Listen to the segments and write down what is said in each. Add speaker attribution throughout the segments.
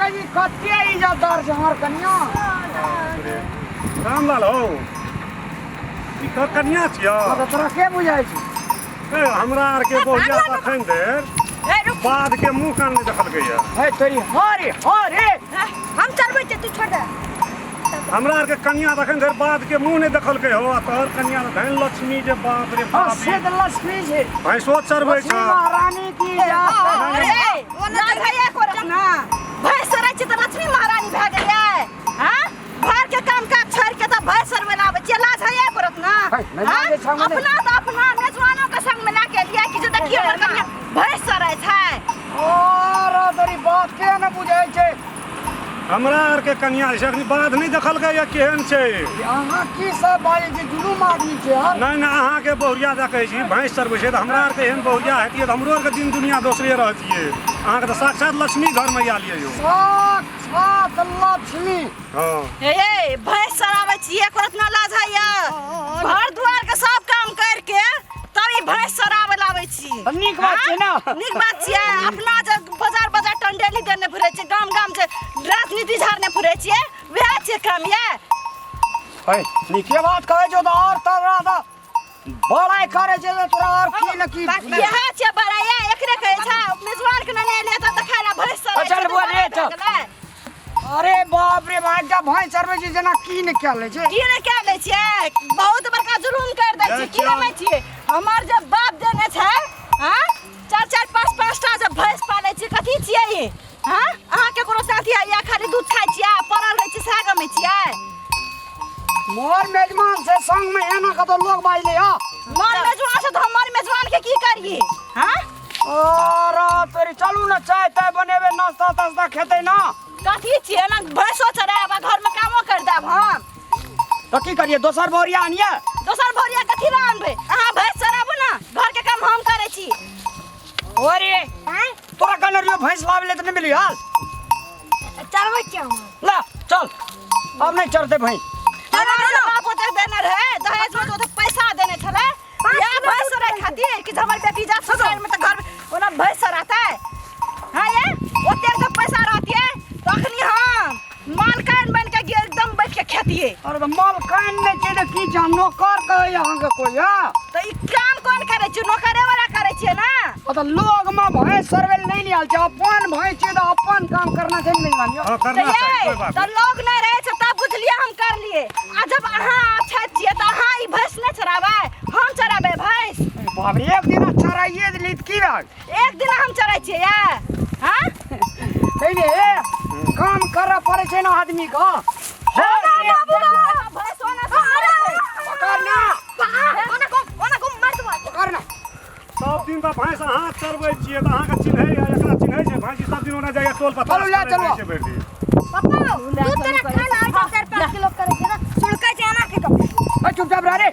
Speaker 1: के जी कत्ते इज्जतदार छै हमर कन्या।
Speaker 2: रामलाल हो ई तो कन्या छियो।
Speaker 1: तो तोरा के बुझाइ छै?
Speaker 2: हमरा आर के बोहिया तखन देर बाद के मुंह कान नहीं देखल गया
Speaker 1: है तोरी हरे हरे
Speaker 3: हम चलबै छै तू छोड़ दे।
Speaker 2: हमरा आर के कन्या तखन देर बाद के मुंह नहीं देखल गया हो। तोहर कन्या धन लक्ष्मी जे बाप रे बाप
Speaker 1: से त लक्ष्मी छै।
Speaker 2: भैंसो चरबै छ
Speaker 1: महारानी की
Speaker 3: अरे ओना भैया कोरा ना भैंस सरै छै त लक्ष्मी महारानी भए गेलै। हां घर के काम काज छोड़ के त भैंस सरवे लाबै छै। लाज है करत ना अपना त अपना मेजबानों के संग में ला के लिया कि जे देखियो हमर कन्या भैंस सरै छै।
Speaker 1: और तोरी बात के न बुझाइ छै।
Speaker 2: हमरा आर के कन्या छै अखनी बाद नहीं देखल गया केहन छै।
Speaker 1: अहाँ की सब बाजै छै? जुलूम आदमी छै यार।
Speaker 2: नहीं नहीं अहाँ के बहुरिया देखै छी भैंस चरबै छै त हमरा आर के एहन बहुरिया हेतिए त हमरो आर के दिन दुनिया दोसरे रहतिए। अहाँ के त साक्षात लक्ष्मी घर में आलिए यो।
Speaker 1: साक्षात लक्ष्मी।
Speaker 2: हां
Speaker 3: ए भैंस सराबै छिए करत ना लाज है या। घर दुआर के सब काम कर के तब ई भैंस सराबै लाबै छी।
Speaker 1: नीक बात छै ना।
Speaker 3: नीक बात छिए। अपना जे बाजार बाजार टंडेली देने फिरै छै गाम गाम से राजनीति झाड़ने फिरै छिए वएह छै काम ये।
Speaker 1: है नीके बात कहै छौ त और तोरा त बड़ाई करे छै तोरा और की न की।
Speaker 3: यह छै बड़ाई एकरे कहै छै मेजबान के ने ले त खाना भैंस सराबै।
Speaker 1: चल बोल रे चल। अरे बाप रे बाप जा भैंस चरबै छी जेना की न क्या ले छै।
Speaker 3: की न क्या ले छै बहुत बड़का जुलूम कर दै छै। की नै छिए हमर जे बाप देने छै हां 4 5 5 टा जे भैंस पालै छै कथि छिए ई। हां अहाँ के कोनो साथी या खाली दूध खाइ छिए पड़ल रहै छै साग में छिए।
Speaker 1: मोर मेजबान से संग में एना कतो लोग बाइले ह।
Speaker 3: मोर मेजबान से त हमर मेजबान के की करिए। हां
Speaker 1: और तोरी चलू न चाय ताय बनेबे नाश्ता तास्ता खेतै ना।
Speaker 3: कथि छिए ना भैंसो चराब घर में कामो कर देब हम।
Speaker 1: तो की करिए दोसर बोरिया आनिए।
Speaker 3: दोसर भोरिया कथि ला आनबे अहाँ भैंस चराबू ना घर के काम हम करै छी।
Speaker 1: ओरे तोरा कने रियो भैंस लावे ले त नहीं मिली हाल।
Speaker 3: चरबै छी हम।
Speaker 1: ला चल अब नहीं चरते भैंस।
Speaker 3: हमारे बाप ओते देने रहे दहेज में तो पैसा देने छले या भैंस सराय खातिर कि हमर बेटी जा ससुराल में त घर में ओना भैंस सराता है। हां ये ओते तो पैसा रहतिए तखनी हम मालकान बन के एकदम बैठ के खेतिए।
Speaker 1: अरे तो मालकान नहीं छै त की जान नौकर कहे यहाँ के कोई हां।
Speaker 3: तो ई काम कोन करे छी नौकरे वाला करे छी ना।
Speaker 1: तो लोग में भैंस सरवेल नहीं लियाल छै अपन भैंस छै त अपन काम करना छै नहीं मानियो।
Speaker 2: हां करना चाहिए कोई बात
Speaker 3: तो लोग नहीं रहे छ तब बुझलिए हम कर लिए। आ जब अहाँ अच्छा छिए त अहाँ ई भैंस नहीं चराबै हम चराबै भैंस।
Speaker 1: बाप रे एक दिन चराइए दिली त की रह।
Speaker 3: एक दिन हम चराय छिए या हां
Speaker 1: कहिने काम करे पड़े छै ना आदमी का।
Speaker 3: बाबू भैंस ओना
Speaker 1: पकड़ ना
Speaker 3: ओना को मार दो
Speaker 1: पकड़ ना।
Speaker 2: सब दिन का भैंस अहाँ चरबै छिए त अहाँ के चिन्है या एकरा चिन्है छै भैंस सब दिन ओना जाय टोल पर
Speaker 1: चलू ले चलू।
Speaker 3: पापा तू तेरा खाना 4-5 किलो करे छै ना सुड़कै छै ना के कब।
Speaker 1: चुपचाप रह रे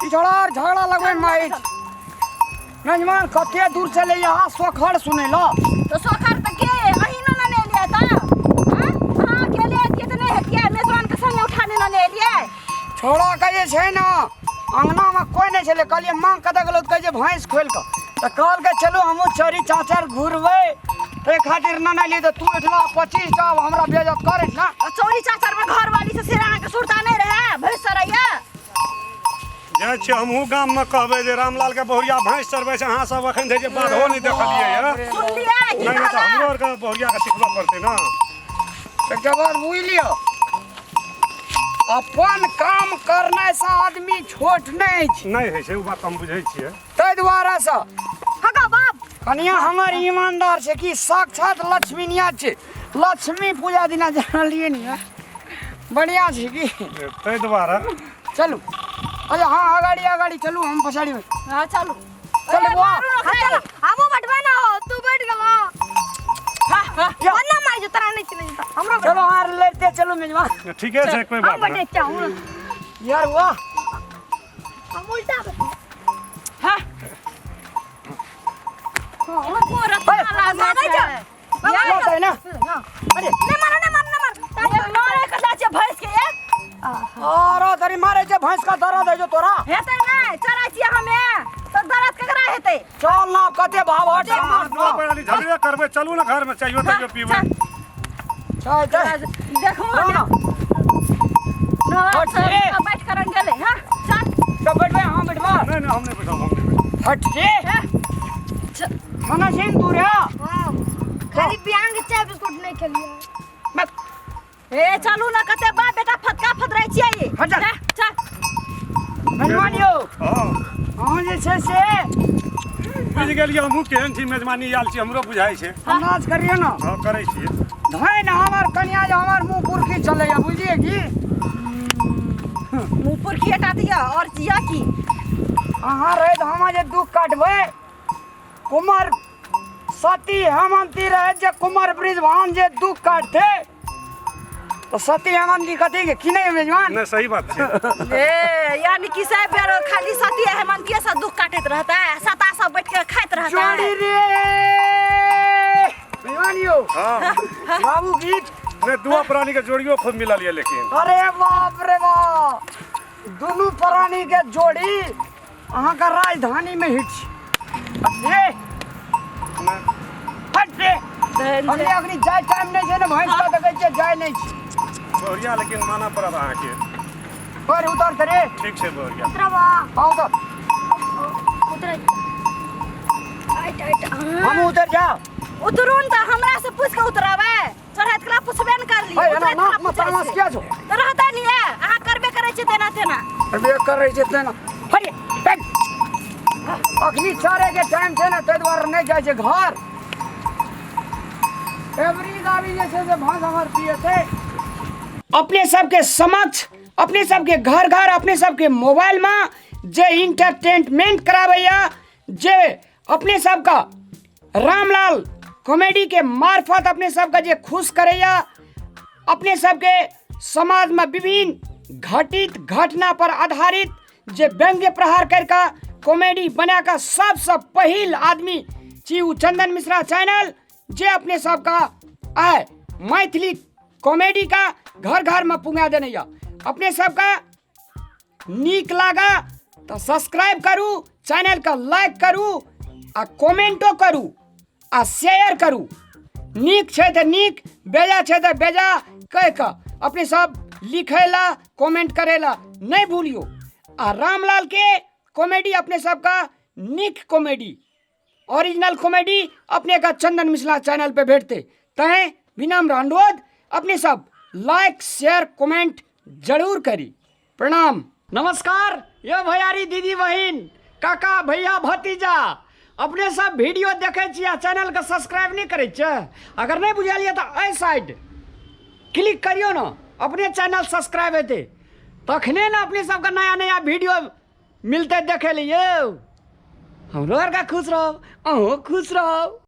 Speaker 1: ई छोड़ा और झगड़ा लगवे माई मेजबान कते दूर से ले यहाँ सोखड़ सुने लो।
Speaker 3: तो सोखर त के अही न ले लिया त हां के ले दिए त नहीं हटिया मेजबान के संग उठाने न ले लिए।
Speaker 1: छोड़ा कहे छै ना अंगना में कोई नहीं छले कहलिए मां कत गेलो त कहे भैंस खोल के त कहल के चलो हमहु चरी चाचर घुरबै ते खातिर न ले त तू इतना 25 टा हमरा बेइज्जत करे ना।
Speaker 3: चौरी चाचर में घर वाली से सिरा के सुरता नहीं रहे भैंस सरैया।
Speaker 2: जाय छी हमहू गाम में कहबै जे रामलाल के बहुरिया भैंस चरबै छै अहाँ सब अखन जे बात हो नहीं देखलिए या।
Speaker 3: सुन लिया
Speaker 2: नहीं नहीं तो हमरो आर के बहुरिया के सिखबा पड़ते ना।
Speaker 1: एकटा बात बुझ लियो अपन काम करने से आदमी छोट नहीं छै।
Speaker 2: नहीं है छै उ बात हम बुझै छिए।
Speaker 1: तै द्वारा से
Speaker 3: हगा बाप
Speaker 1: कनिया हमर ईमानदार छै कि साक्षात लक्ष्मी निया छै। लक्ष्मी पूजा दिना जानलिए नि बढ़िया छै की
Speaker 2: तै द्वारा
Speaker 1: चलू। अच्छा हाँ अगाड़ी अगाड़ी चलू हम पछाड़ी में।
Speaker 3: हां चलो
Speaker 1: चल बुआ
Speaker 3: चल आबो बैठबे ना हो तू बैठ गेलो। हां वरना मार जो तरा नहीं चिन्ह हमरा
Speaker 1: चलो हार लेते चलो मेजबान।
Speaker 2: ठीक है कोई बात
Speaker 3: हम बैठे
Speaker 2: नहीं।
Speaker 3: चाहूं
Speaker 1: यार वाह
Speaker 3: हम उल्टा हां हां पूरा ताला मारे जा
Speaker 1: बात है ना।
Speaker 3: अरे नहीं मार मारे कदा छे भैंस के एक
Speaker 1: और तरी मारे जे भैंस का दर्द है जो तोरा
Speaker 3: हेतै नहीं चरा छिए हमें तो दर्द ककरा हेतै
Speaker 1: चल ना कते भाव हट
Speaker 2: झगड़े करबे चलू ना घर में चाहिए तैयो पीबे
Speaker 1: चल चल
Speaker 3: देखो
Speaker 1: ना
Speaker 3: ना
Speaker 1: हट रे।
Speaker 3: बैठ कर गेले हां चल
Speaker 1: तो बैठबे हां बैठबा
Speaker 2: नहीं नहीं हमने बैठा हमने
Speaker 1: हट रे खाना सेन तू रे
Speaker 4: खाली पियांग के चाय बिस्कुट नहीं खेलिए
Speaker 1: मत
Speaker 3: ए चलू ना कते बा बेटा फटका फदराई छियै
Speaker 1: हट जा।
Speaker 3: चल
Speaker 1: मेहमानियो
Speaker 2: हां
Speaker 1: हां जे छै से
Speaker 2: बुझ गेलिए हमहू केहन छी मेजबानी आयल छी हमरो बुझाई छै
Speaker 1: नाच करिए ना
Speaker 2: हां करै छियै
Speaker 1: धैन हमार कन्या जे हमार मुंह पुरखी चलैया बुझिए की
Speaker 3: मुंह पर की हटा दिया और जिया की
Speaker 1: अहाँ रहे तो हम जे दुख काटबै कुमार सती हेमंती रहे जे कुमार ब्रिजभान जे दुख काटते तो सती हेमंती कथी के की नहीं मेजबान
Speaker 2: नहीं सही बात छै
Speaker 3: ए यानी कि सब बेर खाली सती हेमंतिया से दुख काटत रहता है सता सब बैठ के खाइत रहता
Speaker 1: चोरी
Speaker 3: है
Speaker 1: रे मेहमानियो
Speaker 2: हां
Speaker 1: बाबू गीत
Speaker 2: नहीं दुआ प्राणी के जोड़ियो खूब मिलल ये लेकिन
Speaker 1: अरे बाप रे बाप दोनों प्राणी के जोड़ी अहाँ का राजधानी में हिट छै हट रे अगली अगली जाय टाइम नहीं छै ने भैंस का देखे छै जाय नहीं छै
Speaker 2: बोरिया लेकिन माना पड़त अहाँ के
Speaker 1: पर उतर करे
Speaker 2: ठीक छै बोरिया
Speaker 4: उतरवा
Speaker 1: आओ तो
Speaker 4: उतर आइट आइट
Speaker 1: हम उतर जा
Speaker 3: उतरून त हमरा से पूछ के उतरावे चढ़त कला पूछबे न कर ली
Speaker 1: ए ना ना मत तमाश किया छो
Speaker 3: तो रहता नहीं है अहाँ करबे करे छै तेना तेना
Speaker 1: अबे कर रही छै ना हट बैठ अखनी चारे के टाइम छै ना तै द्वारा नहीं जाय छै घर एवरी गाड़ी जे छै से भांग हमर पिए थे अपने सबके समक्ष अपने सबके घर घर अपने सबके मोबाइल में जे इंटरटेनमेंट कराबैया जे अपने सबका रामलाल कॉमेडी के मार्फत अपने सबका जे खुश करैया अपने सबके समाज में विभिन्न घटित घटना पर आधारित जे व्यंग्य प्रहार करके कॉमेडी बनाकर सबसे पहिल आदमी छी उ चंदन मिश्रा चैनल जे अपने सबका आए मैथिली कॉमेडी का घर घर में पुंगा देने या अपने सबका नीक लागा तो सब्सक्राइब करू चैनल का लाइक करू आ कमेंटो करू आ शेयर करू नीक छै तो नीक बेजा छै तो बेजा कह के अपने सब लिखेला कमेंट करेला नहीं भूलियो आ रामलाल के कॉमेडी अपने सबका नीक कॉमेडी ओरिजिनल कॉमेडी अपने का चंदन मिश्रा चैनल पे भेटते तय विनम्र अनुरोध अपने सब लाइक शेयर कमेंट जरूर करी प्रणाम नमस्कार ये भैयारी दीदी बहन काका भैया भतीजा अपने सब वीडियो देखे छियै चैनल के सब्सक्राइब नहीं करे छै अगर नहीं बुझलिए तो एहि साइड क्लिक करियो ना अपने चैनल सब्सक्राइब हेते तखने ना अपने सबके नया नया वीडियो मिलते देखे लिए हम लोग का खुश रहो अहूँ खुश रहो।